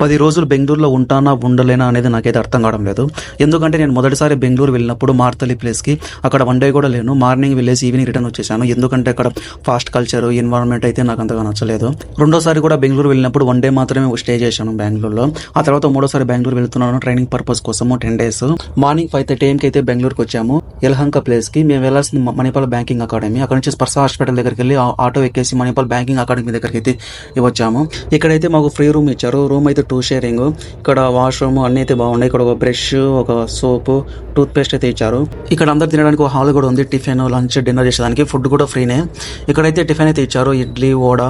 10 రోజులు బెంగళూరులో ఉంటానా ఉండలేనా అనేది నాకైతే అర్థం కావడం లేదు. ఎందుకంటే నేను మొదటిసారి బెంగళూరు వెళ్ళినప్పుడు మార్తలి ప్లేస్కి అక్కడ వన్ డే కూడా లేను. మార్నింగ్ వెళ్ళేసి ఈవినింగ్ రిటర్న్ వచ్చేసాను. ఎందుకంటే అక్కడ ఫాస్ట్ కల్చర్ ఎన్వైరన్మెంట్ అయితే నాకు అంతగా నచ్చలేదు. రెండోసారి కూడా బెంగళూరు వెళ్ళినప్పుడు వన్ డే మాత్రమే స్టే చేశాను బెంగళూరులో. ఆ తర్వాత మూడోసారి బెంగళూరు వెళ్తున్నాను ట్రైనింగ్ పర్పస్ కోసము 10 days. మార్నింగ్ 5:30 AM అయితే బెంగళూరుకి వచ్చాము. యలహంక ప్లేస్కి మేము వెళ్ళాల్సింది మణిపాల్ బ్యాంకింగ్ అకాడమీ. అక్కడ నుంచి స్పర్శ హాస్పిటల్ దగ్గరికి వెళ్ళి ఆటో ఎక్కేసి మణిపాల్ బ్యాంకింగ్ అకాడమీ దగ్గరికి అయితే వచ్చాము. ఇక్కడైతే మాకు ఫ్రీ రూమ్ ఇచ్చారు. రూమ్ అయితే 2 sharing. ఇక్కడ వాష్రూమ్ అన్ని అయితే బాగున్నాయి. ఇక్కడ ఒక బ్రష్, ఒక సోపు, టూత్ పేస్ట్ అయితే ఇచ్చారు. ఇక్కడ అందరు తినడానికి ఒక హాల్ కూడా ఉంది. టిఫిన్, లంచ్, డిన్నర్ చేసేదానికి ఫుడ్ కూడా ఫ్రీనే. ఇక్కడైతే టిఫిన్ అయితే ఇచ్చారు. ఇడ్లీ, వడ,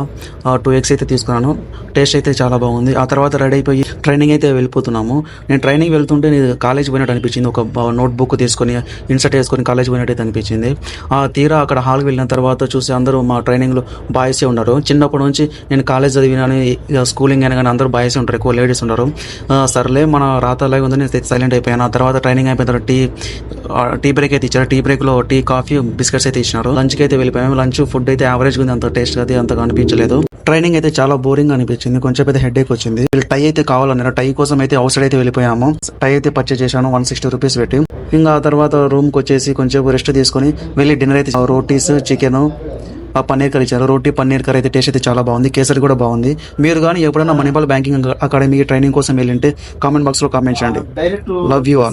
2 eggs అయితే తీసుకున్నాను. టేస్ట్ అయితే చాలా బాగుంది. ఆ తర్వాత రెడీ అయిపోయి ట్రైనింగ్ అయితే వెళ్ళిపోతున్నాము. నేను ట్రైనింగ్ వెళ్తుంటే కాలేజ్ పోయినట్టు అనిపించింది. ఒక నోట్ బుక్ తీసుకొని ఇన్సర్ట్ చేసుకొని కాలేజ్ పోయినట్టు అనిపించింది. ఆ తీరా అక్కడ హాల్కి వెళ్ళిన తర్వాత చూసి అందరూ మా ట్రైనింగ్లో బాయ్సే ఉన్నారు. చిన్నప్పటి నుంచి నేను కాలేజ్ చదివినాను, స్కూలింగ్ అయినా కానీ అందరూ బాయ్స్ ఉంటారు, ఎక్కువ లేడీస్ ఉండరు. సర్లే మన రాత అలాగే ఉందని సైలెంట్ అయిపోయాను. ఆ తర్వాత ట్రైనింగ్ అయిపోయిన తర్వాత టీ బ్రేక్ అయితే ఇచ్చారు. టీ బ్రేక్లో టీ, కాఫీ, బిస్కెట్స్ అయితే ఇచ్చినారు. లంచ్కి అయితే వెళ్ళిపోయాము. లంచ్ ఫుడ్ అయితే యావరేజ్ ఉంది, అంత టేస్ట్ అయితే అంతగా అనిపించలేదు. ట్రైనింగ్ అయితే చాలా బోరింగ్ అనిపించింది. కొంచెం అయితే హెడ్ ఏక్ వచ్చింది. టై అయితే కావాలన్నారు. టై కోసం అయితే అవుట్ సైడ్ అయితే వెళ్ళిపోయాము. టై అయితే పర్చేజ్ చేశాను 160 rupees పెట్టి. ఇంకా ఆ తర్వాత రూమ్కి వచ్చేసి కొంచెం రెస్ట్ తీసుకొని వెళ్ళి డిన్నర్ అయితే రోటీస్, చికెన్, పన్నీర్ కర్రీ ఇచ్చారు. రోటీ, పన్నీర్ కర్రీ అయితే టేస్ట్ అయితే చాలా బాగుంది. కేసరి కూడా బాగుంది. మీరు కానీ ఎప్పుడైనా మణిపాల్ బ్యాంకింగ్ అకాడమీ ట్రైనింగ్ కోసం వెళ్ళింటే కామెంట్ బాక్స్లో కామెంట్ చేయండి. Love you all.